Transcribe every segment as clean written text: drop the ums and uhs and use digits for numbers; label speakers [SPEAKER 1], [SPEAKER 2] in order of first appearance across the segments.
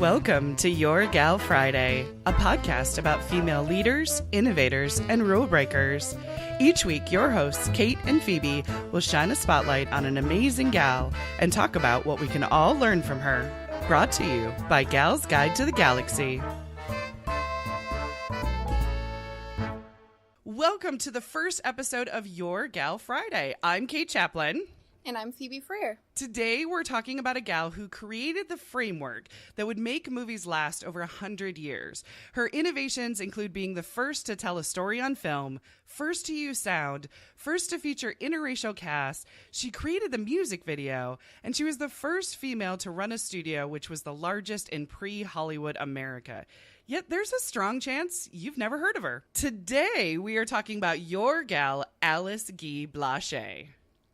[SPEAKER 1] Welcome to Your Gal Friday, a podcast about female leaders, innovators, and rule breakers. Each week, your hosts, Kate and Phoebe, will shine a spotlight on an amazing gal and talk about what we can all learn from her. Brought to you by Gal's Guide to the Galaxy. Welcome to the first episode of Your Gal Friday. I'm Kate Chaplin.
[SPEAKER 2] And I'm Phoebe Freer.
[SPEAKER 1] Today, we're talking about a gal who created the framework that would make movies last over 100 years. Her innovations include being the first to tell a story on film, first to use sound, first to feature interracial casts. She created the music video, and she was the first female to run a studio, which was the largest in pre-Hollywood America. Yet there's a strong chance you've never heard of her. Today, we are talking about your gal, Alice Guy Blache.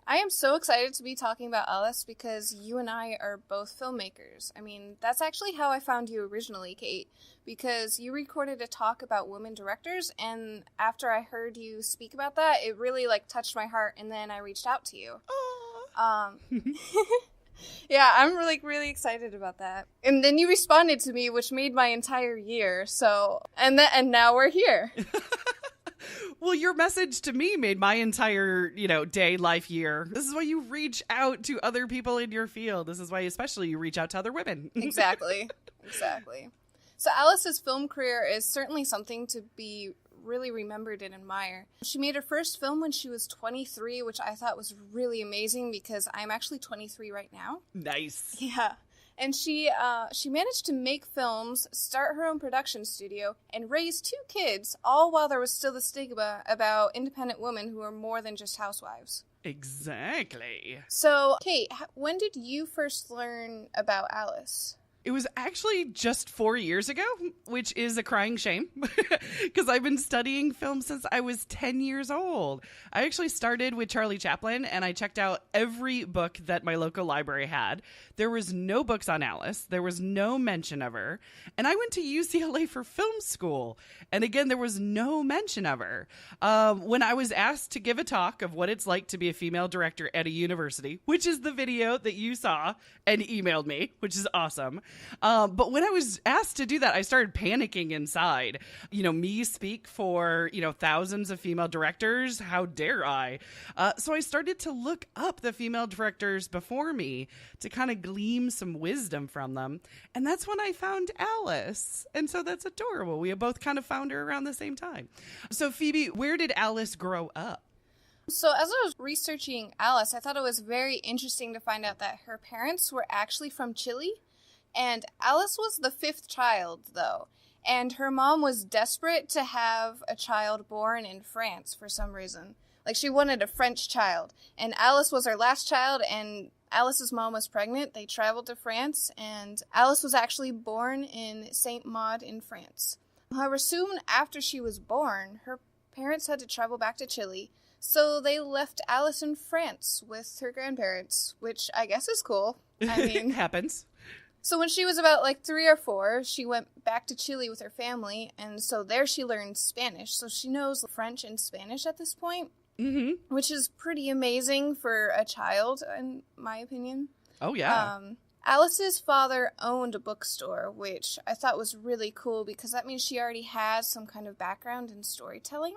[SPEAKER 2] I am so excited to be talking about Alice because you and I are both filmmakers. I mean, that's actually how I found you originally, Kate, because you recorded a talk about women directors, and after I heard you speak about that, it really, touched my heart, and then I reached out to you. Yeah, I'm really excited about that. And then you responded to me, which made my entire year, and now we're here.
[SPEAKER 1] Well, your message to me made my entire, day, life, year. This is why you reach out to other people in your field. This is why especially you reach out to other women.
[SPEAKER 2] Exactly. So Alice's film career is certainly something to be really remembered and admire. She made her first film when she was 23, which I thought was really amazing because I'm actually 23 right now.
[SPEAKER 1] Nice.
[SPEAKER 2] Yeah. And she managed to make films, start her own production studio, and raise 2 kids, all while there was still the stigma about independent women who are more than just housewives.
[SPEAKER 1] Exactly.
[SPEAKER 2] So, Kate, when did you first learn about Alice?
[SPEAKER 1] It was actually just 4 years ago, which is a crying shame because I've been studying film since I was 10 years old. I actually started with Charlie Chaplin and I checked out every book that my local library had. There was no books on Alice. There was no mention of her. And I went to UCLA for film school. And again, there was no mention of her. When I was asked to give a talk of what it's like to be a female director at a university, which is the video that you saw and emailed me, which is awesome. But when I was asked to do that, I started panicking inside. Me speak for, thousands of female directors. How dare I? So I started to look up the female directors before me to kind of glean some wisdom from them. And that's when I found Alice. And so that's adorable. We both kind of found her around the same time. So Phoebe, where did Alice grow up?
[SPEAKER 2] So as I was researching Alice, I thought it was very interesting to find out that her parents were actually from Chile. And Alice was the 5th child, though, and her mom was desperate to have a child born in France for some reason. She wanted a French child, and Alice was her last child, and Alice's mom was pregnant. They traveled to France, and Alice was actually born in Saint Maud in France. However, soon after she was born, her parents had to travel back to Chile, so they left Alice in France with her grandparents, which I guess is cool. I mean,
[SPEAKER 1] happens.
[SPEAKER 2] So when she was about 3 or 4, she went back to Chile with her family, and so there she learned Spanish. So she knows French and Spanish at this point, which is pretty amazing for a child, in my opinion.
[SPEAKER 1] Oh, yeah.
[SPEAKER 2] Alice's father owned a bookstore, which I thought was really cool because that means she already had some kind of background in storytelling.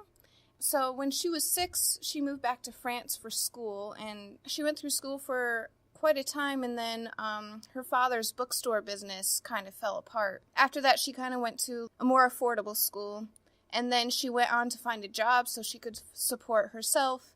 [SPEAKER 2] So when she was 6, she moved back to France for school, and she went through school for quite a time, and then her father's bookstore business kind of fell apart. After that, she kind of went to a more affordable school, and then she went on to find a job so she could support herself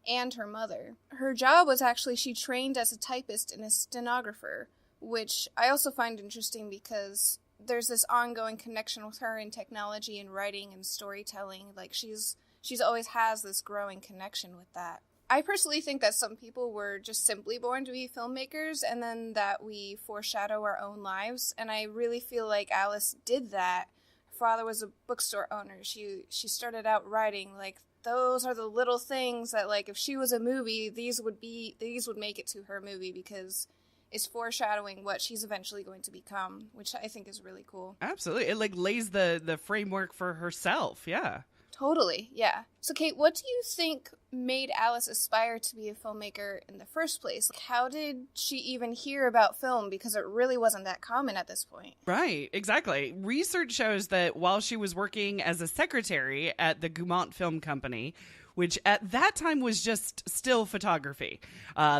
[SPEAKER 2] and her mother. Her job was actually, she trained as a typist and a stenographer, which I also find interesting because there's this ongoing connection with her in technology and writing and storytelling. She's always has this growing connection with that. I personally think that some people were just simply born to be filmmakers and then that we foreshadow our own lives. And I really feel like Alice did that. Her father was a bookstore owner. She started out writing. Those are the little things that if she was a movie, these would make it to her movie because it's foreshadowing what she's eventually going to become, which I think is really cool.
[SPEAKER 1] Absolutely. It lays the framework for herself. Yeah.
[SPEAKER 2] Totally, yeah. So, Kate, what do you think made Alice aspire to be a filmmaker in the first place? How did she even hear about film? Because it really wasn't that common at this point.
[SPEAKER 1] Right, exactly. Research shows that while she was working as a secretary at the Gaumont Film Company, which at that time was just still photography.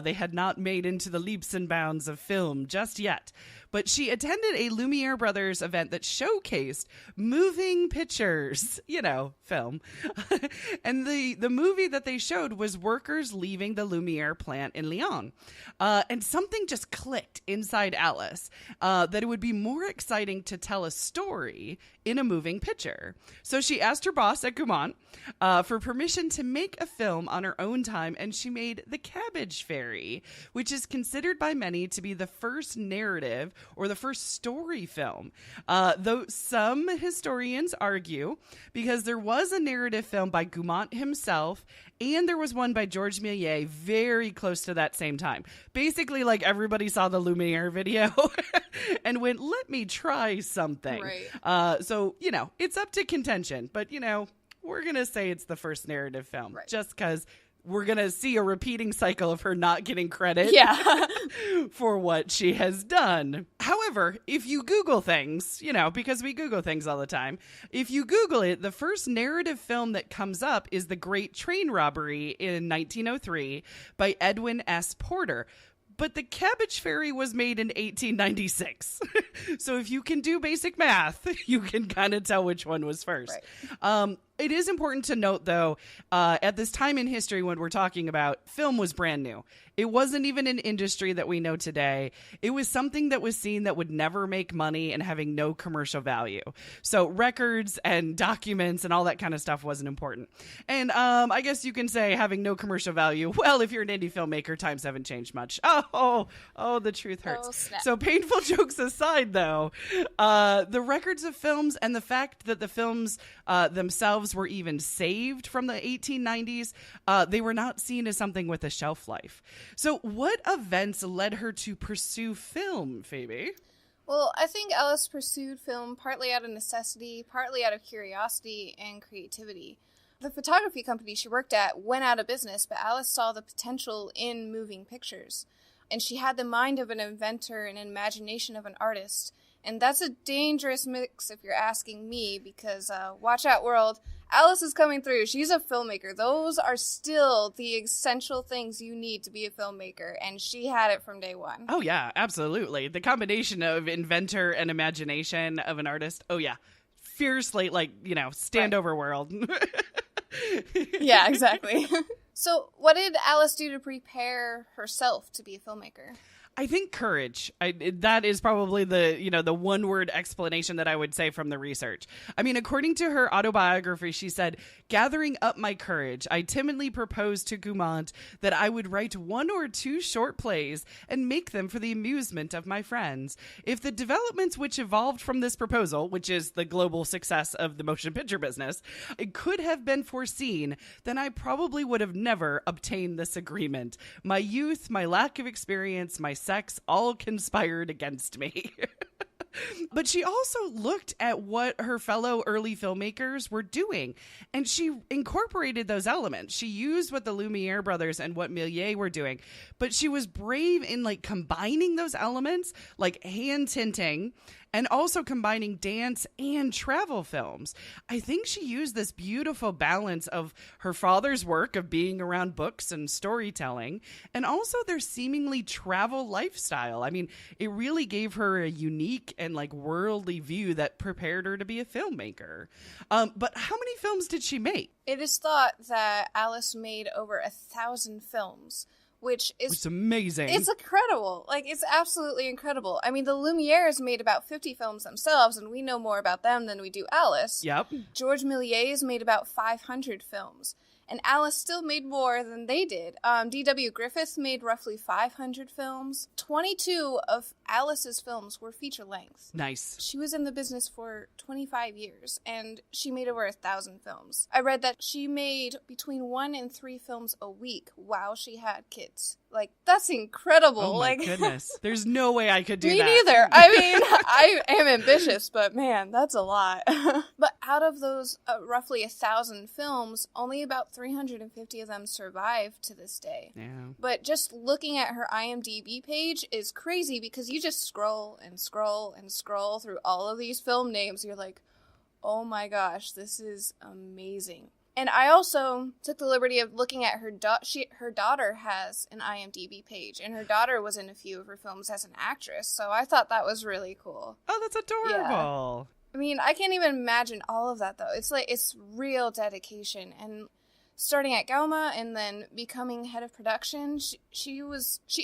[SPEAKER 1] They had not made into the leaps and bounds of film just yet. But she attended a Lumiere Brothers event that showcased moving pictures, film. And the movie that they showed was workers leaving the Lumiere plant in Lyon. And something just clicked inside Alice that it would be more exciting to tell a story in a moving picture. So she asked her boss at Gaumont for permission to make a film on her own time, and she made The Cabbage Fairy, which is considered by many to be the first narrative or the first story film. Though some historians argue, because there was a narrative film by Gaumont himself, and there was one by Georges Méliès very close to that same time. Basically, like, everybody saw the Lumiere video and went, let me try something.
[SPEAKER 2] Right.
[SPEAKER 1] So, it's up to contention. But, we're going to say it's the first narrative film.
[SPEAKER 2] Right.
[SPEAKER 1] Just because we're going to see a repeating cycle of her not getting credit for what she has done. However, if you Google things, because we Google things all the time, if you Google it, the first narrative film that comes up is The Great Train Robbery in 1903 by Edwin S. Porter. But The Cabbage Fairy was made in 1896. So if you can do basic math, you can kind of tell which one was first.
[SPEAKER 2] Right.
[SPEAKER 1] It is important to note, though, at this time in history when we're talking about, film was brand new. It wasn't even an industry that we know today. It was something that was seen that would never make money and having no commercial value. So records and documents and all that kind of stuff wasn't important. And I guess you can say having no commercial value. Well, if you're an indie filmmaker, times haven't changed much. Oh, the truth hurts.
[SPEAKER 2] Oh, snap.
[SPEAKER 1] So painful jokes aside, though, the records of films and the fact that the films themselves were even saved from the 1890s, they were not seen as something with a shelf life. So what events led her to pursue film, Phoebe?
[SPEAKER 2] Well, I think Alice pursued film partly out of necessity, partly out of curiosity and creativity. The photography company she worked at went out of business, but Alice saw the potential in moving pictures. And she had the mind of an inventor and an imagination of an artist. And that's a dangerous mix if you're asking me, because watch out, world. Alice is coming through. She's a filmmaker. Those are still the essential things you need to be a filmmaker, and she had it from day one.
[SPEAKER 1] Oh, yeah, absolutely. The combination of inventor and imagination of an artist. Oh, yeah. Fiercely, standover world.
[SPEAKER 2] Yeah, exactly. So what did Alice do to prepare herself to be a filmmaker?
[SPEAKER 1] I think courage. That is probably the one-word explanation that I would say from the research. I mean, according to her autobiography, she said, "Gathering up my courage, I timidly proposed to Gaumont that I would write 1 or 2 short plays and make them for the amusement of my friends. If the developments which evolved from this proposal, which is the global success of the motion picture business, it could have been foreseen, then I probably would have never obtained this agreement. My youth, my lack of experience, my sex all conspired against me." But she also looked at what her fellow early filmmakers were doing, and she incorporated those elements. She used what the Lumiere brothers and what Méliès were doing, but she was brave in combining those elements, like hand tinting, and also combining dance and travel films. I think she used this beautiful balance of her father's work of being around books and storytelling, and also their seemingly travel lifestyle. I mean, it really gave her a unique and worldly view that prepared her to be a filmmaker. But how many films did she make?
[SPEAKER 2] It is thought that Alice made over 1,000 films, which is
[SPEAKER 1] amazing.
[SPEAKER 2] It's incredible. It's absolutely incredible. I mean, the Lumieres made about 50 films themselves, and we know more about them than we do Alice.
[SPEAKER 1] Yep.
[SPEAKER 2] Georges Méliès made about 500 films, and Alice still made more than they did. D.W. Griffith made roughly 500 films. 22 of Alice's films were feature length.
[SPEAKER 1] Nice.
[SPEAKER 2] She was in the business for 25 years, and she made over 1,000 films. I read that she made between 1 and 3 films a week while she had kids. Like, that's incredible.
[SPEAKER 1] Oh my goodness. There's no way I could do that.
[SPEAKER 2] Me neither. I mean, I am ambitious, but man, that's a lot. But out of those roughly 1,000 films, only about 350 of them survive to this day.
[SPEAKER 1] Yeah.
[SPEAKER 2] But just looking at her IMDb page is crazy because you just scroll and scroll and scroll through all of these film names. You're like, oh my gosh, this is amazing. And I also took the liberty of looking at her her daughter has an IMDb page, and her daughter was in a few of her films as an actress, so I thought that was really cool.
[SPEAKER 1] Oh, that's adorable.
[SPEAKER 2] Yeah. I mean, I can't even imagine all of that, though. It's real dedication, and starting at Gauma and then becoming head of production, she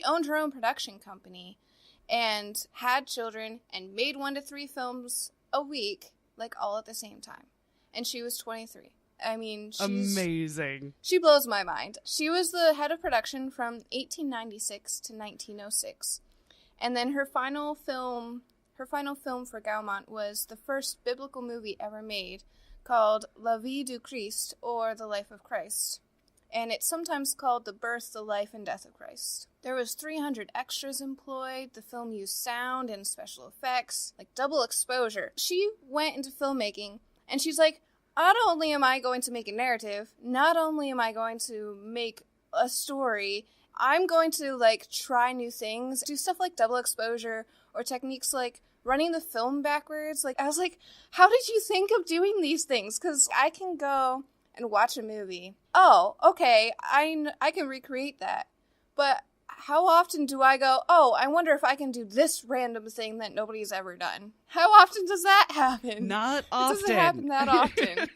[SPEAKER 2] owned her own production company and had children and made 1 to 3 films a week, like all at the same time. And she was 23. I mean,
[SPEAKER 1] amazing. She
[SPEAKER 2] blows my mind. She was the head of production from 1896 to 1906. And then her final film for Gaumont was the first biblical movie ever made, called La Vie du Christ, or The Life of Christ. And it's sometimes called The Birth, the Life, and Death of Christ. There was 300 extras employed. The film used sound and special effects, like double exposure. She went into filmmaking, and she's like, not only am I going to make a narrative, not only am I going to make a story, I'm going to, like, try new things, do stuff like double exposure, or techniques like running the film backwards. Like, I was like, how did you think of doing these things? Because I can go and watch a movie. Oh, okay, I can recreate that. But how often do I go, oh, I wonder if I can do this random thing that nobody's ever done? How often does that happen?
[SPEAKER 1] Not often.
[SPEAKER 2] It doesn't happen that often.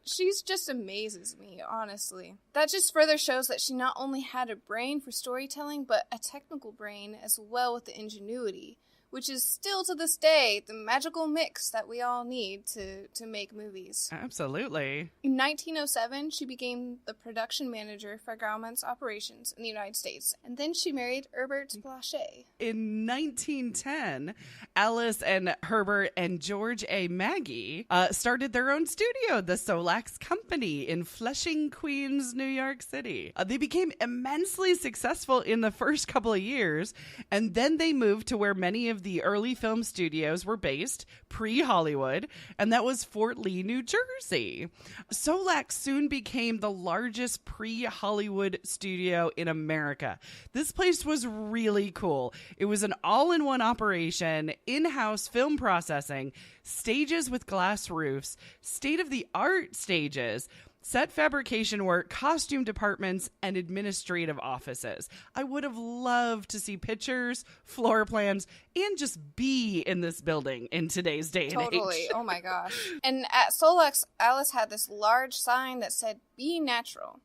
[SPEAKER 2] She's just amazes me, honestly. That just further shows that she not only had a brain for storytelling, but a technical brain as well with the ingenuity, which is still to this day the magical mix that we all need to make movies.
[SPEAKER 1] Absolutely.
[SPEAKER 2] In 1907, she became the production manager for Gaumant's operations in the United States, and then she married Herbert Blache.
[SPEAKER 1] In 1910, Alice and Herbert and George A. Maggie started their own studio, the Solax Company, in Flushing, Queens, New York City. They became immensely successful in the first couple of years, and then they moved to where many of the early film studios were based, pre-Hollywood, and that was Fort Lee, New Jersey. Solax soon became the largest pre-Hollywood studio in America. This place was really cool. It was an all-in-one operation, in-house film processing, stages with glass roofs, state-of-the-art stages, set fabrication work, costume departments, and administrative offices. I would have loved to see pictures, floor plans, and just be in this building in today's day and age.
[SPEAKER 2] Totally. Oh my gosh. And at Solax, Alice had this large sign that said, "Be natural."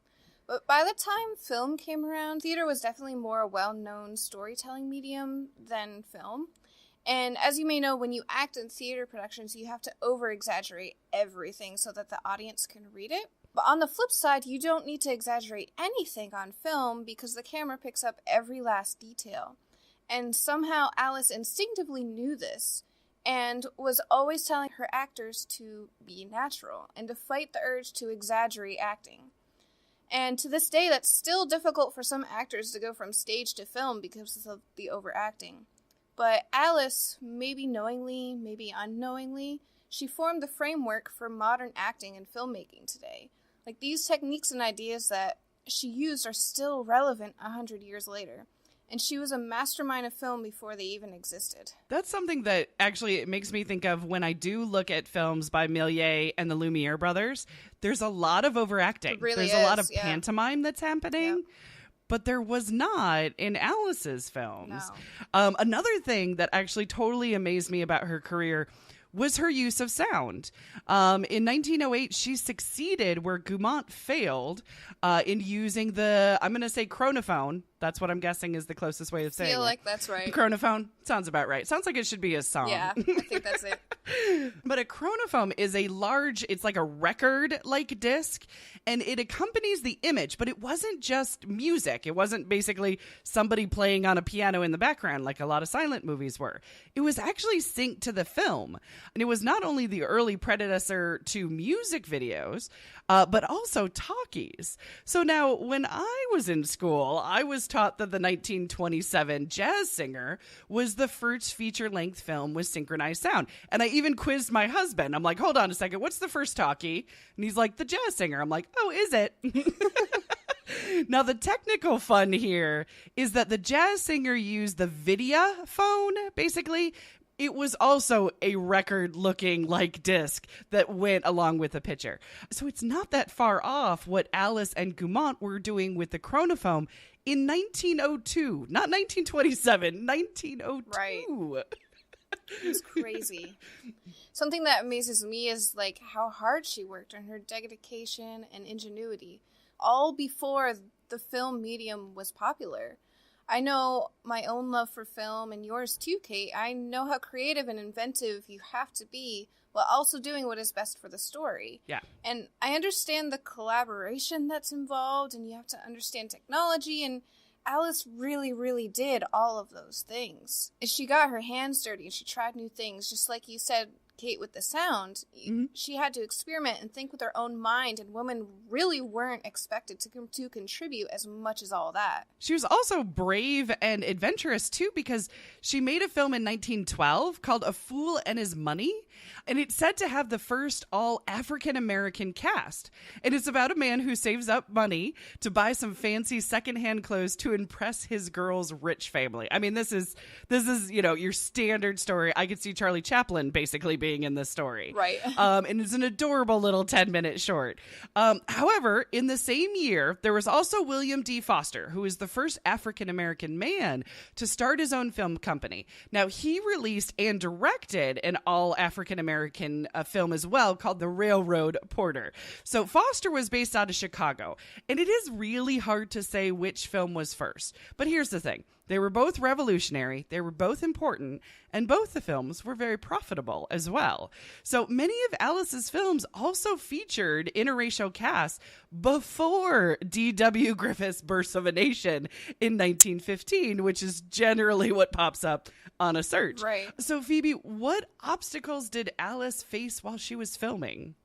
[SPEAKER 2] But by the time film came around, theater was definitely more a well-known storytelling medium than film. And as you may know, when you act in theater productions, you have to over-exaggerate everything so that the audience can read it. But on the flip side, you don't need to exaggerate anything on film because the camera picks up every last detail. And somehow Alice instinctively knew this and was always telling her actors to be natural and to fight the urge to exaggerate acting. And to this day, that's still difficult for some actors to go from stage to film because of the overacting. But Alice, maybe knowingly, maybe unknowingly, she formed the framework for modern acting and filmmaking today. Like, these techniques and ideas that she used are still relevant 100 years later. And she was a mastermind of film before they even existed.
[SPEAKER 1] That's something that actually it makes me think of when I do look at films by Méliès and the Lumiere brothers. There's a lot of overacting.
[SPEAKER 2] It really
[SPEAKER 1] There's
[SPEAKER 2] is,
[SPEAKER 1] a lot of
[SPEAKER 2] yeah.
[SPEAKER 1] pantomime that's happening.
[SPEAKER 2] Yep.
[SPEAKER 1] But there was not in Alice's films.
[SPEAKER 2] No.
[SPEAKER 1] Another thing that actually totally amazed me about her career was her use of sound. In 1908, she succeeded where Gaumont failed in using the, I'm going to say chronophone, That's what I'm guessing is the closest way of saying it.
[SPEAKER 2] I feel like that's right.
[SPEAKER 1] Chronophone? Sounds about right. Sounds like it should be a song.
[SPEAKER 2] Yeah, I think that's it.
[SPEAKER 1] But a chronophone is a large, it's like a record-like disc, and it accompanies the image, but it wasn't just music. It wasn't basically somebody playing on a piano in the background like a lot of silent movies were. It was actually synced to the film, and it was not only the early predecessor to music videos, but also talkies. So now, when I was in school, I was taught that the 1927 Jazz Singer was the first feature-length film with synchronized sound. And I even quizzed my husband. I'm like, hold on a second, what's the first talkie? And he's like, the Jazz Singer. I'm like, oh, is it? Now, the technical fun here is that the Jazz Singer used the Vidya phone, basically. It was also a record-looking like disc that went along with the picture. So it's not that far off what Alice and Gaumont were doing with the chronophone in 1902. Not 1927, 1902.
[SPEAKER 2] Right. It's crazy. Something that amazes me is like how hard she worked on her dedication and ingenuity, all before the film medium was popular. I know my own love for film and yours too, Kate. I know how creative and inventive you have to be while also doing what is best for the story.
[SPEAKER 1] Yeah.
[SPEAKER 2] And I understand the collaboration that's involved, and you have to understand technology, and Alice really, really did all of those things. And she got her hands dirty and she tried new things, just like you said, Kate, with the sound. Mm-hmm. She had to experiment and think with her own mind, and women really weren't expected to contribute as much as all that.
[SPEAKER 1] She was also brave and adventurous, too, because she made a film in 1912 called A Fool and His Money, and it's said to have the first all-African-American cast. And it's about a man who saves up money to buy some fancy secondhand clothes to impress his girl's rich family. I mean, this is your standard story. I could see Charlie Chaplin basically being in this story.
[SPEAKER 2] Right.
[SPEAKER 1] And it's an adorable little 10-minute short. However, in the same year, there was also William D. Foster, who is the first African-American man to start his own film company. Now, he released and directed an all-African-American film as well called The Railroad Porter. So Foster was based out of Chicago, and it is really hard to say which film was first. But here's the thing. They were both revolutionary, they were both important, and both the films were very profitable as well. So many of Alice's films also featured interracial casts before D.W. Griffith's Birth of a Nation in 1915, which is generally what pops up on a search.
[SPEAKER 2] Right.
[SPEAKER 1] So Phoebe, what obstacles did Alice face while she was filming?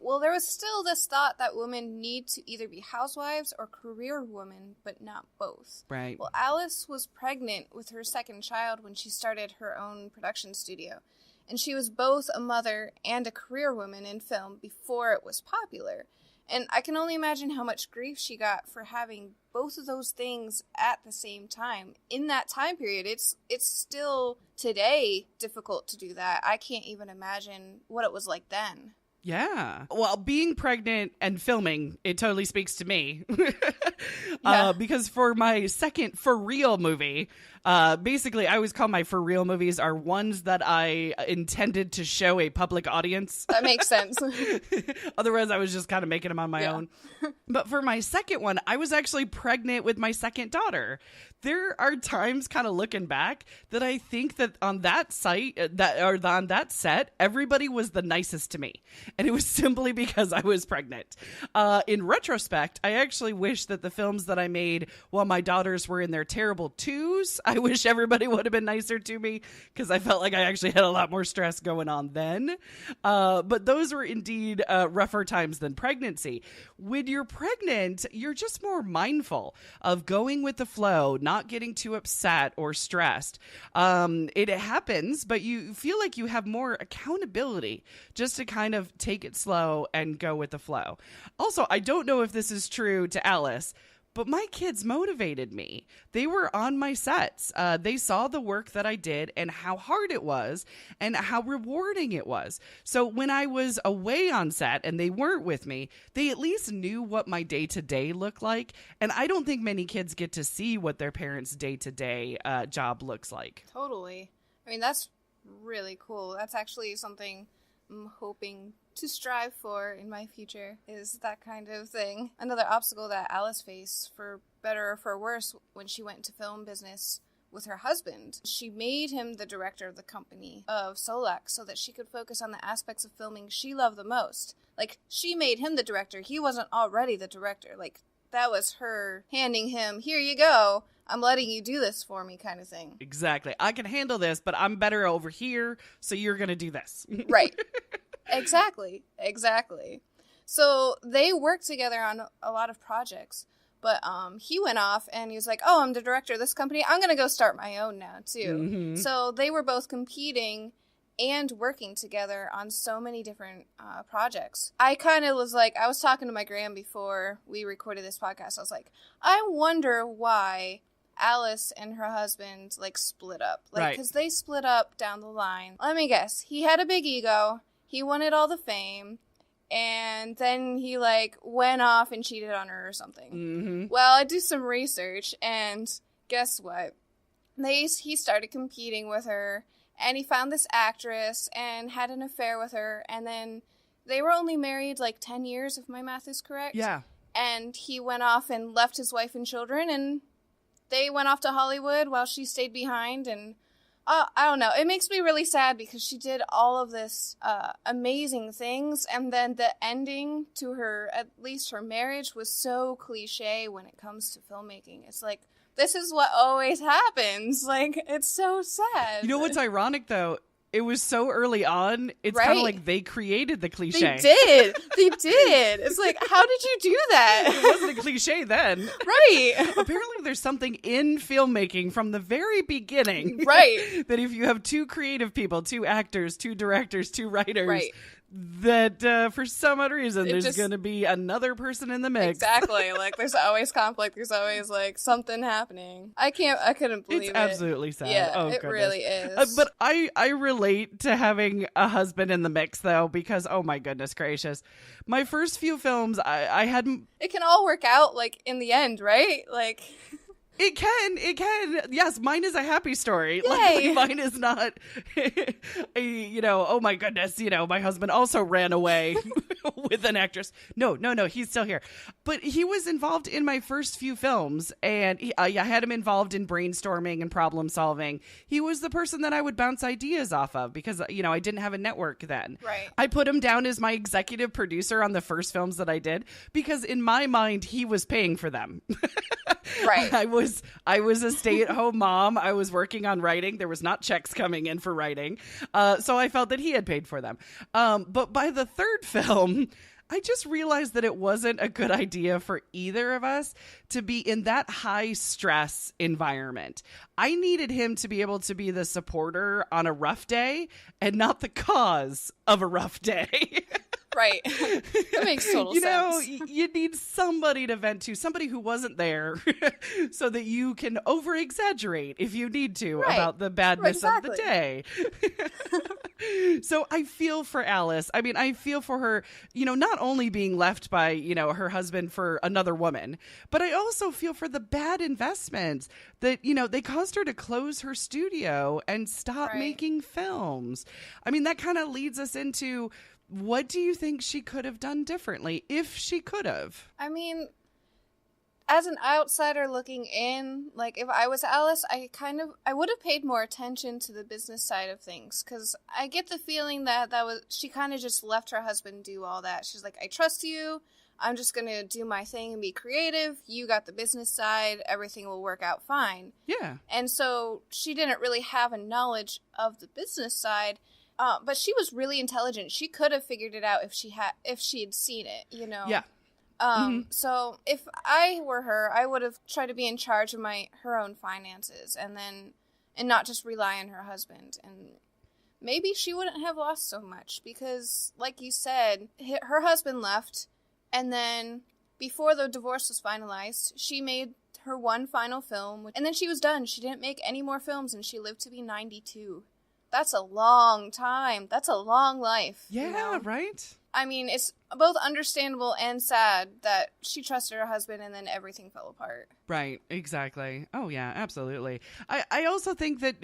[SPEAKER 2] Well, there was still this thought that women need to either be housewives or career women, but not both.
[SPEAKER 1] Right.
[SPEAKER 2] Well, Alice was pregnant with her second child when she started her own production studio, and she was both a mother and a career woman in film before it was popular. And I can only imagine how much grief she got for having both of those things at the same time. In that time period, it's still today difficult to do that. I can't even imagine what it was like then.
[SPEAKER 1] Yeah. Well, being pregnant and filming, it totally speaks to me. Because for my second for real movie, basically I always call my for real movies are ones that I intended to show a public audience.
[SPEAKER 2] That makes sense.
[SPEAKER 1] Otherwise, I was just kind of making them on my own. But for my second one, I was actually pregnant with my second daughter. There are times kind of looking back that I think that on that on that set, everybody was the nicest to me. And it was simply because I was pregnant. In retrospect, I actually wish that the films that I made while my daughters were in their terrible twos, I wish everybody would have been nicer to me because I felt like I actually had a lot more stress going on then. But those were indeed rougher times than pregnancy. When you're pregnant, you're just more mindful of going with the flow, not getting too upset or stressed. It happens, but you feel like you have more accountability just to kind of take it slow and go with the flow. Also, I don't know if this is true to Alice, but my kids motivated me. They were on my sets. They saw the work that I did and how hard it was and how rewarding it was. So when I was away on set and they weren't with me, they at least knew what my day-to-day looked like. And I don't think many kids get to see what their parents' day-to-day job looks like.
[SPEAKER 2] Totally. I mean, that's really cool. That's actually something I'm hoping to strive for in my future is that kind of thing. Another obstacle that Alice faced, for better or for worse, when she went into film business with her husband, she made him the director of the company of Solak so that she could focus on the aspects of filming she loved the most. Like, she made him the director. He wasn't already the director. Like, that was her handing him, here you go, I'm letting you do this for me kind of thing.
[SPEAKER 1] Exactly. I can handle this, but I'm better over here, so you're going to do this.
[SPEAKER 2] Right. Exactly. So they worked together on a lot of projects. But he went off and he was like, oh, I'm the director of this company. I'm going to go start my own now, too.
[SPEAKER 1] Mm-hmm.
[SPEAKER 2] So they were both competing and working together on so many different projects. I kind of was like, I was talking to my gram before we recorded this podcast. I was like, I wonder why Alice and her husband, like, split up. Like, because they split up down the line. Let me guess. He had a big ego. He wanted all the fame. And then he, like, went off and cheated on her or something.
[SPEAKER 1] Mm-hmm.
[SPEAKER 2] Well, I do some research, and guess what? He started competing with her, and he found this actress and had an affair with her, and then they were only married, like, 10 years, if my math is correct.
[SPEAKER 1] Yeah.
[SPEAKER 2] And he went off and left his wife and children, and they went off to Hollywood while she stayed behind, and I don't know. It makes me really sad because she did all of this amazing things, and then the ending to her, at least her marriage, was so cliche when it comes to filmmaking. It's like, this is what always happens. Like, it's so sad.
[SPEAKER 1] You know what's ironic, though? It was so early on, it's kind of like they created the cliche.
[SPEAKER 2] They did. It's like, how did you do that?
[SPEAKER 1] It wasn't a cliche then.
[SPEAKER 2] Right.
[SPEAKER 1] Apparently there's something in filmmaking from the very beginning.
[SPEAKER 2] Right.
[SPEAKER 1] That if you have two creative people, two actors, two directors, two writers, that for some odd reason there's going to be another person in the mix.
[SPEAKER 2] Exactly. Like, there's always conflict. There's always, like, something happening. I couldn't believe it.
[SPEAKER 1] It's absolutely sad.
[SPEAKER 2] Yeah,
[SPEAKER 1] oh,
[SPEAKER 2] it
[SPEAKER 1] goodness.
[SPEAKER 2] really is.
[SPEAKER 1] But I relate to having a husband in the mix, though, because, oh my goodness gracious. My first few films, I hadn't...
[SPEAKER 2] It can all work out, like, in the end, right? Like...
[SPEAKER 1] It can. Yes, mine is a happy story.
[SPEAKER 2] Yay.
[SPEAKER 1] Like, mine is not, oh my goodness, my husband also ran away with an actress. No, he's still here. But he was involved in my first few films, and I had him involved in brainstorming and problem solving. He was the person that I would bounce ideas off of because, I didn't have a network then.
[SPEAKER 2] Right.
[SPEAKER 1] I put him down as my executive producer on the first films that I did because in my mind, he was paying for them.
[SPEAKER 2] Right.
[SPEAKER 1] I was a stay-at-home mom. I was working on writing. There was not checks coming in for writing. So I felt that he had paid for them. But by the third film, I just realized that it wasn't a good idea for either of us to be in that high stress environment. I needed him to be able to be the supporter on a rough day and not the cause of a rough day.
[SPEAKER 2] Right. That makes total sense.
[SPEAKER 1] You need somebody to vent to, somebody who wasn't there so that you can over-exaggerate if you need to about the badness of the day. So I feel for Alice. I mean, I feel for her, not only being left by, her husband for another woman, but I also feel for the bad investments that, they caused her to close her studio and stop making films. I mean, that kind of leads us into... What do you think she could have done differently, if she could have?
[SPEAKER 2] I mean, as an outsider looking in, like, if I was Alice, I would have paid more attention to the business side of things, because I get the feeling that she kind of just left her husband do all that. She's like, I trust you, I'm just going to do my thing and be creative, you got the business side, everything will work out fine.
[SPEAKER 1] Yeah.
[SPEAKER 2] And so she didn't really have a knowledge of the business side. But she was really intelligent. She could have figured it out if she had seen it,
[SPEAKER 1] Yeah.
[SPEAKER 2] So if I were her, I would have tried to be in charge of her own finances and not just rely on her husband. And maybe she wouldn't have lost so much because, like you said, her husband left, and then before the divorce was finalized, she made her one final film, and then she was done. She didn't make any more films, and she lived to be 92. That's a long time. That's a long life.
[SPEAKER 1] Yeah, right?
[SPEAKER 2] I mean, it's both understandable and sad that she trusted her husband and then everything fell apart.
[SPEAKER 1] Right, exactly. Oh, yeah, absolutely. I also think that,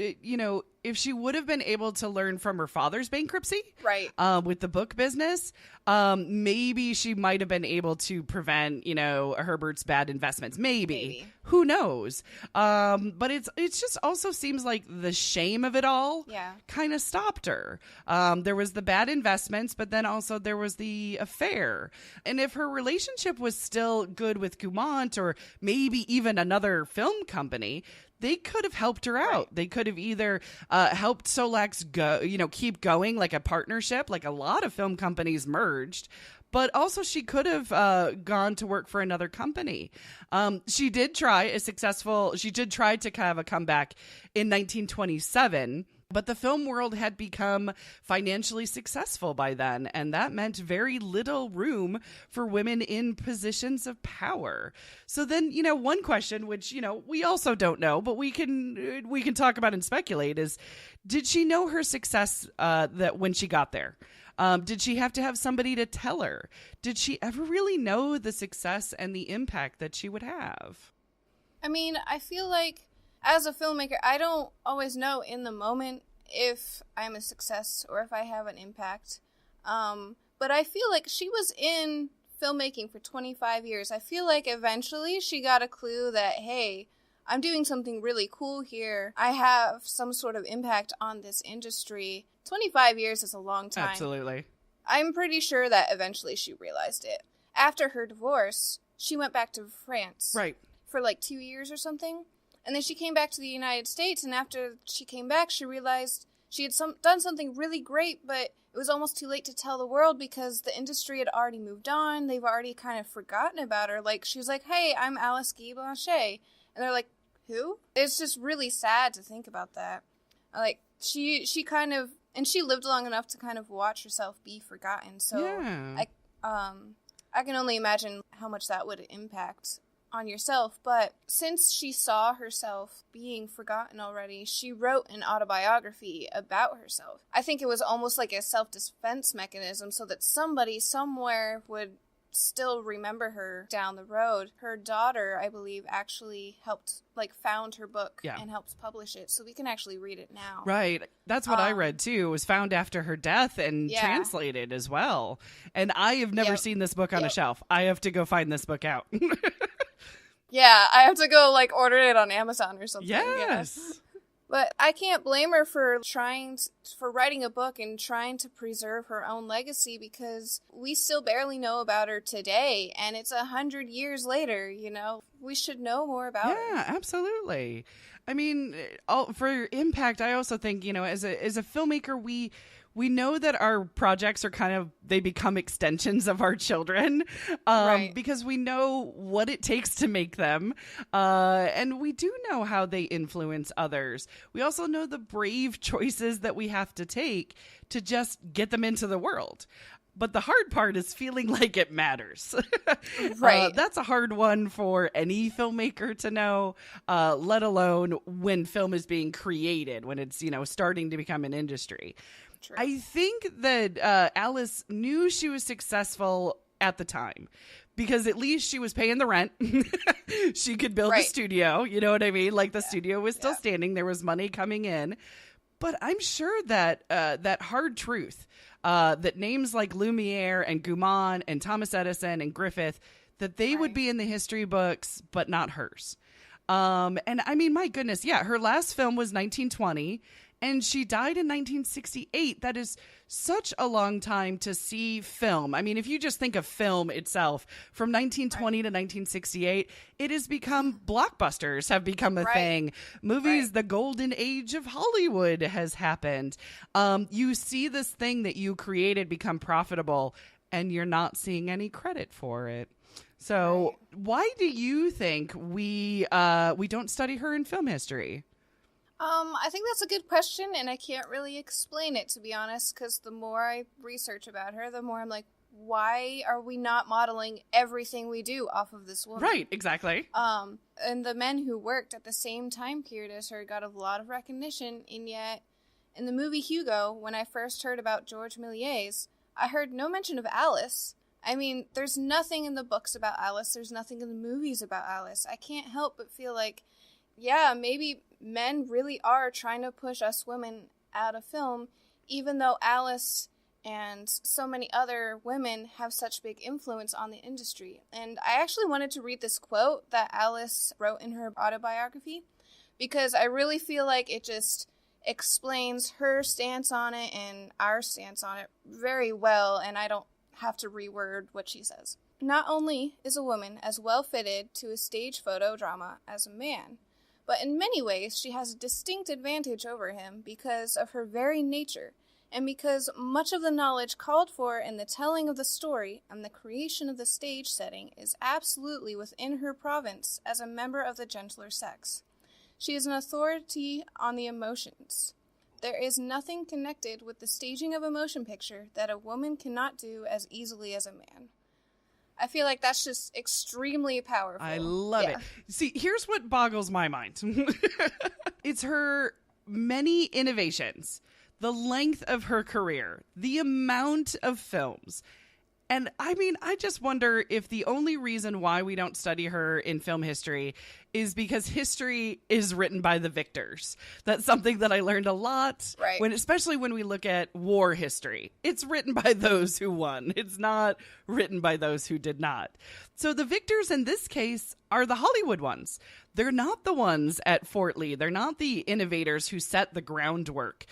[SPEAKER 1] if she would have been able to learn from her father's bankruptcy,
[SPEAKER 2] right,
[SPEAKER 1] with the book business, maybe she might have been able to prevent, Herbert's bad investments. Maybe. Who knows? But it's just also seems like the shame of it all kind of stopped her. There was the bad investments, but then also there was the affair. And if her relationship was still good with Gaumont or maybe even another film company, they could have helped her out. Right. They could have either helped Solax keep going like a partnership, like a lot of film companies merged. But also she could have gone to work for another company. She did try to have a comeback in 1927. But the film world had become financially successful by then, and that meant very little room for women in positions of power. So then, one question, which, we also don't know, but we can talk about and speculate is, did she know her success that when she got there? Did she have to have somebody to tell her? Did she ever really know the success and the impact that she would have?
[SPEAKER 2] I mean, I feel like as a filmmaker, I don't always know in the moment if I'm a success or if I have an impact. But I feel like she was in filmmaking for 25 years. I feel like eventually she got a clue that, hey, I'm doing something really cool here. I have some sort of impact on this industry. 25 years is a long time.
[SPEAKER 1] Absolutely.
[SPEAKER 2] I'm pretty sure that eventually she realized it. After her divorce, she went back to France.
[SPEAKER 1] Right.
[SPEAKER 2] For like 2 years or something. And then she came back to the United States, and after she came back, she realized she had done something really great, but it was almost too late to tell the world because the industry had already moved on. They've already kind of forgotten about her. Like, she was like, hey, I'm Alice Guy Blache. And they're like, who? It's just really sad to think about that. Like, she kind of, and she lived long enough to kind of watch herself be forgotten. So
[SPEAKER 1] yeah.
[SPEAKER 2] I can only imagine how much that would impact on yourself. But since she saw herself being forgotten already, she wrote an autobiography about herself. I think it was almost like a self-defense mechanism so that somebody somewhere would still remember her down the road. Her daughter, I believe, actually found her book and helped publish it, so we can actually read it now.
[SPEAKER 1] Right. That's what I read too. It was found after her death and translated as well. And I have never seen this book on a shelf. I have to go find this book out.
[SPEAKER 2] Yeah, I have to go order it on Amazon or something.
[SPEAKER 1] Yes.
[SPEAKER 2] Yeah. But I can't blame her for writing a book and trying to preserve her own legacy because we still barely know about her today, and it's 100 years later, We should know more about her.
[SPEAKER 1] Yeah, absolutely. I mean, for impact, I also think, as a filmmaker, we know that our projects are they become extensions of our children
[SPEAKER 2] right.
[SPEAKER 1] because we know what it takes to make them. And we do know how they influence others. We also know the brave choices that we have to take to just get them into the world. But the hard part is feeling like it matters.
[SPEAKER 2] Right.
[SPEAKER 1] That's a hard one for any filmmaker to know, let alone when film is being created, when it's, starting to become an industry.
[SPEAKER 2] True.
[SPEAKER 1] I think that Alice knew she was successful at the time because at least she was paying the rent. She could build a studio. You know what I mean? The studio was still standing. There was money coming in. But I'm sure that that hard truth, that names like Lumiere and Gaumont and Thomas Edison and Griffith, that they would be in the history books, but not hers. And I mean, my goodness, her last film was 1920. And she died in 1968. That is such a long time to see film. I mean, if you just think of film itself, from 1920 to 1968, it has become blockbusters have become a thing. Movies, the golden age of Hollywood has happened. You see this thing that you created become profitable, and you're not seeing any credit for it. So why do you think we don't study her in film history?
[SPEAKER 2] I think that's a good question, and I can't really explain it, to be honest, because the more I research about her, the more I'm like, why are we not modeling everything we do off of this woman?
[SPEAKER 1] Right, exactly.
[SPEAKER 2] And the men who worked at the same time period as her got a lot of recognition, and yet, in the movie Hugo, when I first heard about Georges Méliès, I heard no mention of Alice, I mean, there's nothing in the books about Alice. There's nothing in the movies about Alice. I can't help but feel like, yeah, maybe men really are trying to push us women out of film, even though Alice and so many other women have such big influence on the industry. And I actually wanted to read this quote that Alice wrote in her autobiography, because I really feel like it just explains her stance on it and our stance on it very well, and I don't have to reword what she says. Not only is a woman as well fitted to a stage photo drama as a man, but in many ways she has a distinct advantage over him because of her very nature, and because much of the knowledge called for in the telling of the story and the creation of the stage setting is absolutely within her province as a member of the gentler sex. She is an authority on the emotions. There is nothing connected with the staging of a motion picture that a woman cannot do as easily as a man. I feel like that's just extremely powerful.
[SPEAKER 1] I love it. See, here's what boggles my mind. It's her many innovations, the length of her career, the amount of films. And I mean, I just wonder if the only reason why we don't study her in film history is because history is written by the victors. That's something that I learned a lot,
[SPEAKER 2] right,
[SPEAKER 1] especially when we look at war history. It's written by those who won. It's not written by those who did not. So the victors in this case are the Hollywood ones. They're not the ones at Fort Lee. They're not the innovators who set the groundwork.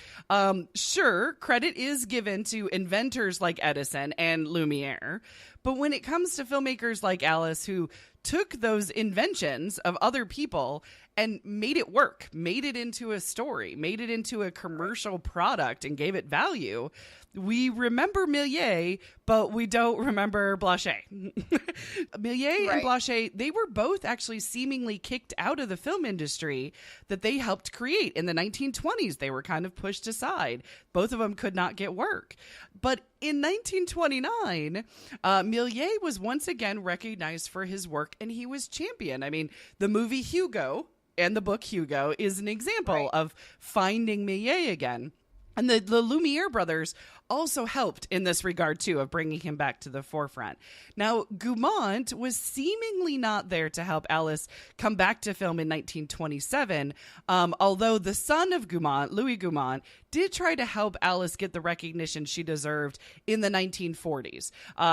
[SPEAKER 1] Sure, credit is given to inventors like Edison and Lumiere, but when it comes to filmmakers like Alice who took those inventions of other people and made it work, made it into a story, made it into a commercial product and gave it value, we remember Méliès, but we don't remember Blache. Méliès and Blache, they were both actually seemingly kicked out of the film industry that they helped create in the 1920s. They were kind of pushed aside. Both of them could not get work. But in 1929, Méliès was once again recognized for his work, and he was champion. I mean, the movie Hugo and the book Hugo is an example of finding Méliès again. And the Lumiere brothers also helped in this regard, too, of bringing him back to the forefront. Now, Gaumont was seemingly not there to help Alice come back to film in 1927, although the son of Gaumont, Louis Gaumont, did try to help Alice get the recognition she deserved in the 1940s.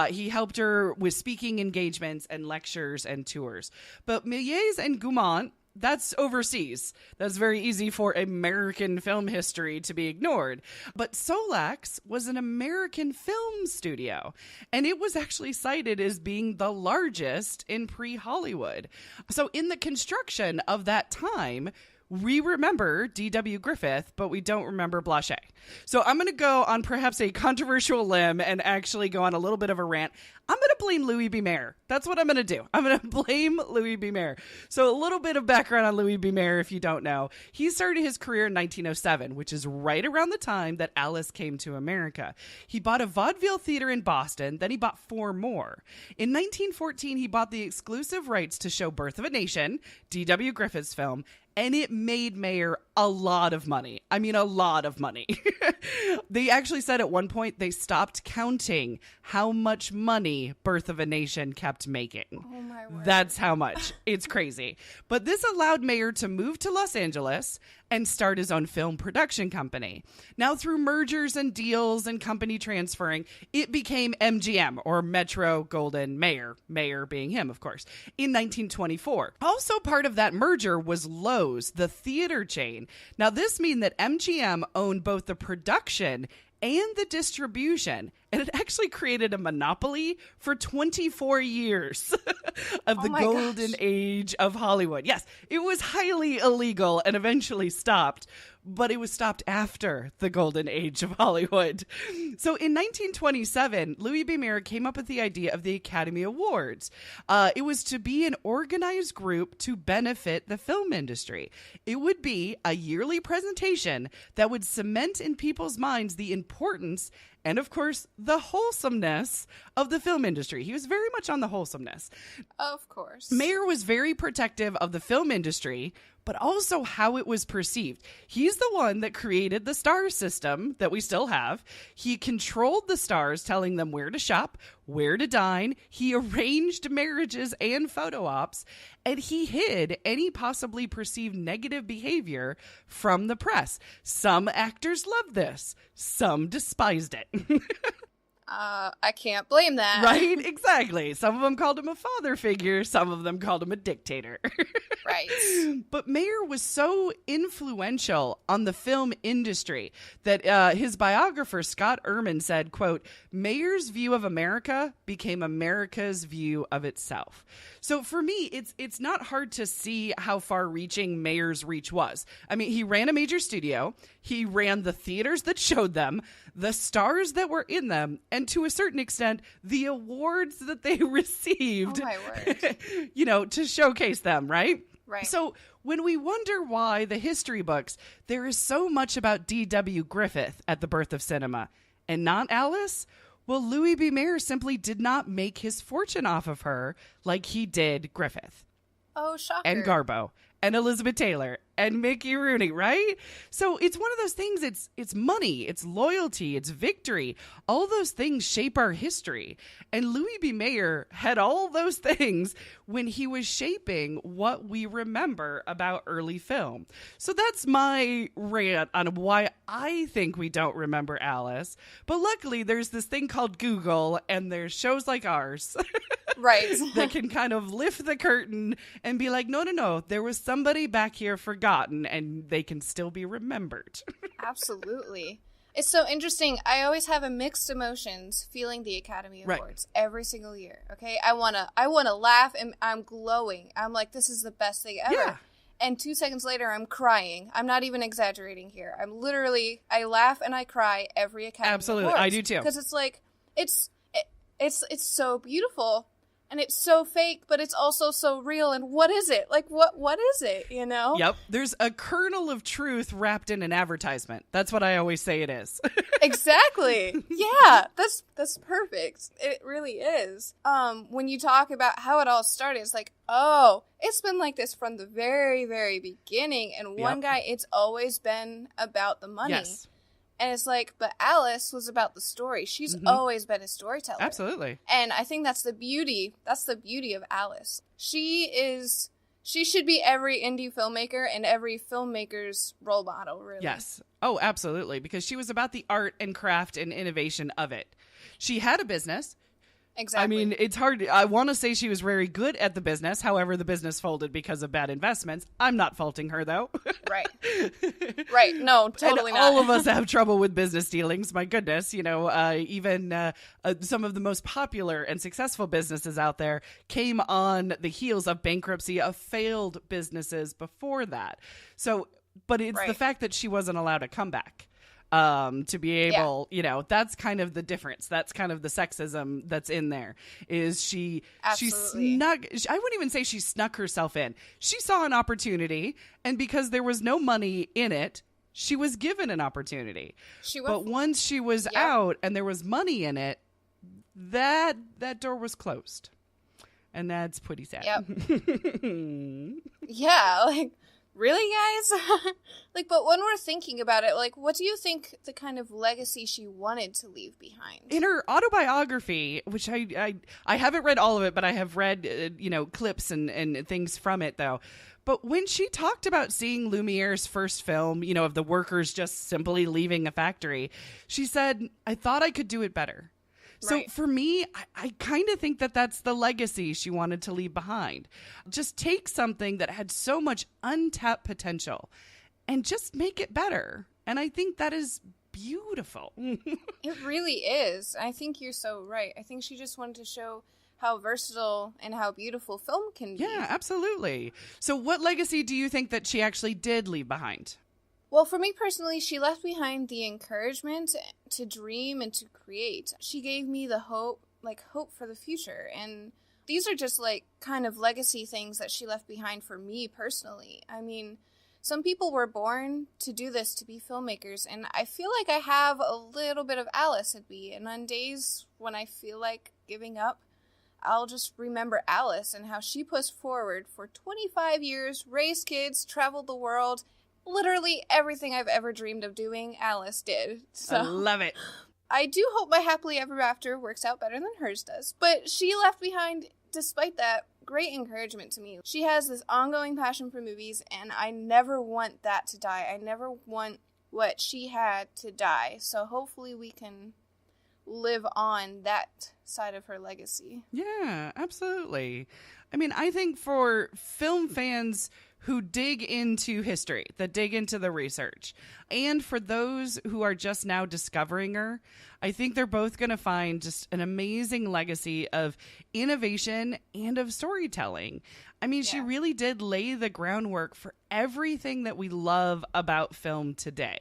[SPEAKER 1] He helped her with speaking engagements and lectures and tours. But Méliès and Gaumont, that's overseas. That's very easy for American film history to be ignored. But Solax was an American film studio, and it was actually cited as being the largest in pre-Hollywood. So in the construction of that time, we remember D.W. Griffith, but we don't remember Blache. So I'm going to go on perhaps a controversial limb and actually go on a little bit of a rant. I'm going to blame Louis B. Mayer. That's what I'm going to do. I'm going to blame Louis B. Mayer. So a little bit of background on Louis B. Mayer, if you don't know. He started his career in 1907, which is right around the time that Alice came to America. He bought a vaudeville theater in Boston, then he bought 4 more. In 1914, he bought the exclusive rights to show Birth of a Nation, D.W. Griffith's film, and it made Mayer a lot of money. I mean, a lot of money. They actually said at one point they stopped counting how much money Birth of a Nation kept making.
[SPEAKER 2] Oh my word.
[SPEAKER 1] That's how much. It's crazy. But this allowed Mayer to move to Los Angeles and start his own film production company. Now, through mergers and deals and company transferring, it became MGM, or Metro Goldwyn Mayer, Mayer being him, of course, in 1924. Also part of that merger was Lowe's, the theater chain. Now, this means that MGM owned both the production and the distribution, and it actually created a monopoly for 24 years of the golden age of Hollywood. Yes, it was highly illegal and eventually stopped, but it was stopped after the golden age of Hollywood. So in 1927, Louis B. Mayer came up with the idea of the Academy Awards. It was to be an organized group to benefit the film industry. It would be a yearly presentation that would cement in people's minds the importance and, of course, the wholesomeness of the film industry. He was very much on the wholesomeness.
[SPEAKER 2] Of course.
[SPEAKER 1] Mayer was very protective of the film industry, but also how it was perceived. He's the one that created the star system that we still have. He controlled the stars, telling them where to shop, where to dine. He arranged marriages and photo ops, and he hid any possibly perceived negative behavior from the press. Some actors loved this. Some despised it.
[SPEAKER 2] I can't blame that.
[SPEAKER 1] Right? Exactly. Some of them called him a father figure. Some of them called him a dictator.
[SPEAKER 2] Right.
[SPEAKER 1] But Mayer was so influential on the film industry that his biographer, Scott Ehrman, said, quote, Mayer's view of America became America's view of itself. So for me, it's not hard to see how far-reaching Mayer's reach was. I mean, he ran a major studio. He ran the theaters that showed them, the stars that were in them, and to a certain extent, the awards that they received,
[SPEAKER 2] oh my word.
[SPEAKER 1] To showcase them, right?
[SPEAKER 2] Right.
[SPEAKER 1] So when we wonder why the history books, there is so much about D.W. Griffith at the birth of cinema and not Alice, well, Louis B. Mayer simply did not make his fortune off of her like he did Griffith.
[SPEAKER 2] Oh, shocker.
[SPEAKER 1] And Garbo. And Elizabeth Taylor and Mickey Rooney, right? So it's one of those things, it's money, it's loyalty, it's victory. All those things shape our history. And Louis B. Mayer had all those things when he was shaping what we remember about early film. So that's my rant on why I think we don't remember Alice. But luckily, there's this thing called Google, and there's shows like ours.
[SPEAKER 2] Right.
[SPEAKER 1] That can kind of lift the curtain and be like, no, there was somebody back here forgotten, and they can still be remembered.
[SPEAKER 2] Absolutely. It's so interesting. I always have a mixed emotions feeling the Academy Awards every single year. Okay, I wanna laugh, and I'm glowing. I'm like, this is the best thing ever.
[SPEAKER 1] Yeah.
[SPEAKER 2] And 2 seconds later, I'm crying. I'm not even exaggerating here. I laugh and I cry every Academy
[SPEAKER 1] Absolutely,
[SPEAKER 2] Awards.
[SPEAKER 1] I do too.
[SPEAKER 2] Because it's like it's so beautiful. And it's so fake, but it's also so real. And what is it? Like, what is it,
[SPEAKER 1] Yep. There's a kernel of truth wrapped in an advertisement. That's what I always say it is.
[SPEAKER 2] Exactly. Yeah, that's perfect. It really is. When you talk about how it all started, it's like, oh, it's been like this from the very, very beginning. And one guy, it's always been about the money.
[SPEAKER 1] Yes.
[SPEAKER 2] And it's like, but Alice was about the story. She's always been a storyteller.
[SPEAKER 1] Absolutely.
[SPEAKER 2] And I think that's the beauty. That's the beauty of Alice. She should be every indie filmmaker and every filmmaker's role model, really.
[SPEAKER 1] Yes. Oh, absolutely. Because she was about the art and craft and innovation of it. She had a business.
[SPEAKER 2] Exactly.
[SPEAKER 1] I mean, it's hard. I want to say she was very good at the business. However, the business folded because of bad investments. I'm not faulting her, though.
[SPEAKER 2] Right. Right. No, totally
[SPEAKER 1] and
[SPEAKER 2] not.
[SPEAKER 1] all of us have trouble with business dealings. My goodness. Even some of the most popular and successful businesses out there came on the heels of bankruptcy of failed businesses before that. So, but it's the fact that she wasn't allowed to come back. To be able, that's kind of the difference. That's kind of the sexism that's in there is she snuck, I wouldn't even say she snuck herself in. She saw an opportunity, and because there was no money in it, she was given an opportunity. But once she was out and there was money in it, that door was closed. And that's pretty sad.
[SPEAKER 2] Yep. Yeah, like, really, guys? But when we're thinking about it, what do you think the kind of legacy she wanted to leave behind?
[SPEAKER 1] In her autobiography, which I haven't read all of it, but I have read, clips and things from it, though. But when she talked about seeing Lumiere's first film, of the workers just simply leaving a factory, she said, I thought I could do it better. So for me, I kind of think that that's the legacy she wanted to leave behind. Just take something that had so much untapped potential and just make it better. And I think that is beautiful.
[SPEAKER 2] It really is. I think you're so right. I think she just wanted to show how versatile and how beautiful film can be.
[SPEAKER 1] Yeah, absolutely. So what legacy do you think that she actually did leave behind?
[SPEAKER 2] Well, for me personally, she left behind the encouragement to dream and to create. She gave me the hope for the future. And these are just kind of legacy things that she left behind for me personally. I mean, some people were born to do this, to be filmmakers. And I feel like I have a little bit of Alice in me. And on days when I feel like giving up, I'll just remember Alice and how she pushed forward for 25 years, raised kids, traveled the world. Literally everything I've ever dreamed of doing, Alice did. So
[SPEAKER 1] I love it.
[SPEAKER 2] I do hope my happily ever after works out better than hers does. But she left behind, despite that, great encouragement to me. She has this ongoing passion for movies, and I never want that to die. I never want what she had to die. So hopefully we can live on that side of her legacy.
[SPEAKER 1] Yeah, absolutely. I mean, I think for film fans who dig into history, that dig into the research, and for those who are just now discovering her, I think they're both going to find just an amazing legacy of innovation and of storytelling. I mean, she really did lay the groundwork for everything that we love about film today.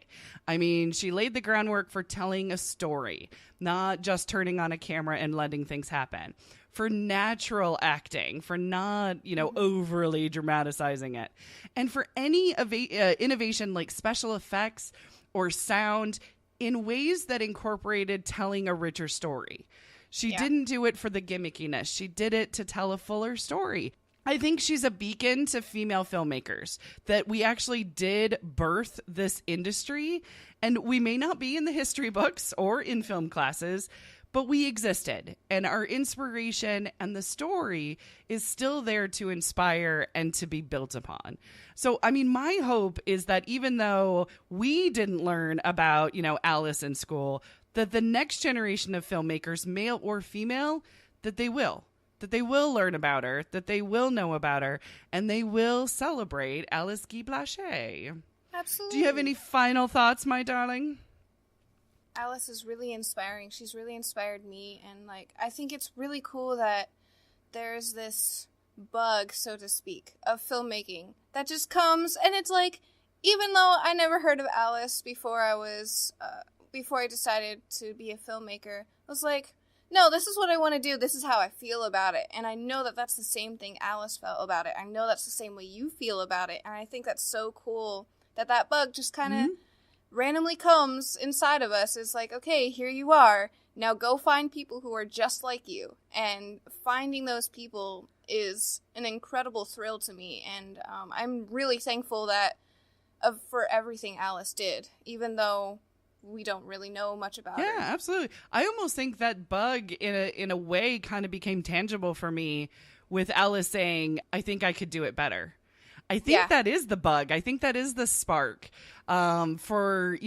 [SPEAKER 1] I mean, she laid the groundwork for telling a story, not just turning on a camera and letting things happen. For natural acting, for not, overly dramatizing it. And for any innovation like special effects or sound in ways that incorporated telling a richer story. She didn't do it for the gimmickiness. She did it to tell a fuller story. I think she's a beacon to female filmmakers, that we actually did birth this industry. And we may not be in the history books or in film classes, but we existed, and our inspiration and the story is still there to inspire and to be built upon. So, I mean, my hope is that even though we didn't learn about, Alice in school, that the next generation of filmmakers, male or female, that they will learn about her, that they will know about her, and they will celebrate Alice Guy Blache.
[SPEAKER 2] Absolutely.
[SPEAKER 1] Do you have any final thoughts, my darling?
[SPEAKER 2] Alice is really inspiring. She's really inspired me, and I think it's really cool that there's this bug, so to speak, of filmmaking that just comes, and it's even though I never heard of Alice before I decided to be a filmmaker, I was like, no, this is what I want to do. This is how I feel about it, and I know that that's the same thing Alice felt about it. I know that's the same way you feel about it, and I think that's so cool that bug just kind of randomly comes inside of us. Is okay, here you are. Now go find people who are just like you. And finding those people is an incredible thrill to me. And I'm really thankful for everything Alice did, even though we don't really know much about her.
[SPEAKER 1] Yeah, absolutely. I almost think that bug in a way kind of became tangible for me with Alice saying, I think I could do it better. I think that is the bug. I think that is the spark for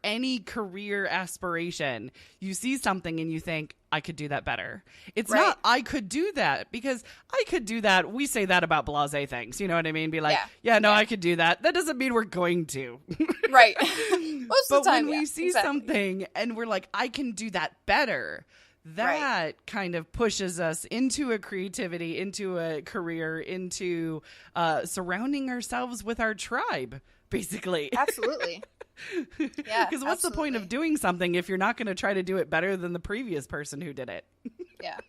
[SPEAKER 1] any career aspiration. You see something and you think, I could do that better. It's not, I could do that, because I could do that. We say that about blasé things. You know what I mean? Be like, I could do that. That doesn't mean we're going to.
[SPEAKER 2] Right. Most of the time,
[SPEAKER 1] when we see something and we're like, I can do that better, that kind of pushes us into a creativity, into a career, into surrounding ourselves with our tribe, basically.
[SPEAKER 2] Absolutely. Yeah.
[SPEAKER 1] Because what's the point of doing something if you're not going to try to do it better than the previous person who did it?
[SPEAKER 2] Yeah.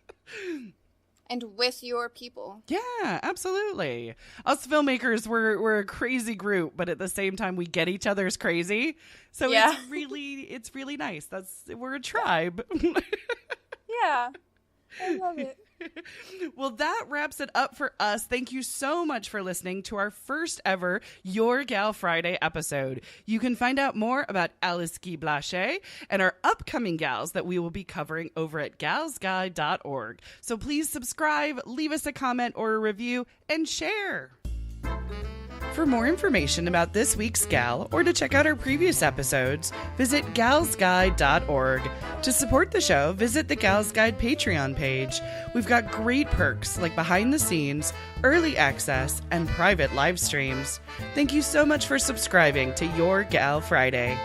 [SPEAKER 2] And with your people.
[SPEAKER 1] Yeah, absolutely. Us filmmakers, we're a crazy group, but at the same time, we get each other's crazy. So it's really nice. We're a tribe.
[SPEAKER 2] Yeah, I love it.
[SPEAKER 1] Well, that wraps it up for us. Thank you so much for listening to our first ever Your Gal Friday episode. You can find out more about Alice Guy Blache and our upcoming gals that we will be covering over at galsguide.org. So please subscribe, leave us a comment or a review, and share. For more information about this week's gal, or to check out our previous episodes, visit galsguide.org. To support the show, visit the Gals Guide Patreon page. We've got great perks like behind the scenes, early access, and private live streams. Thank you so much for subscribing to Your Gal Friday.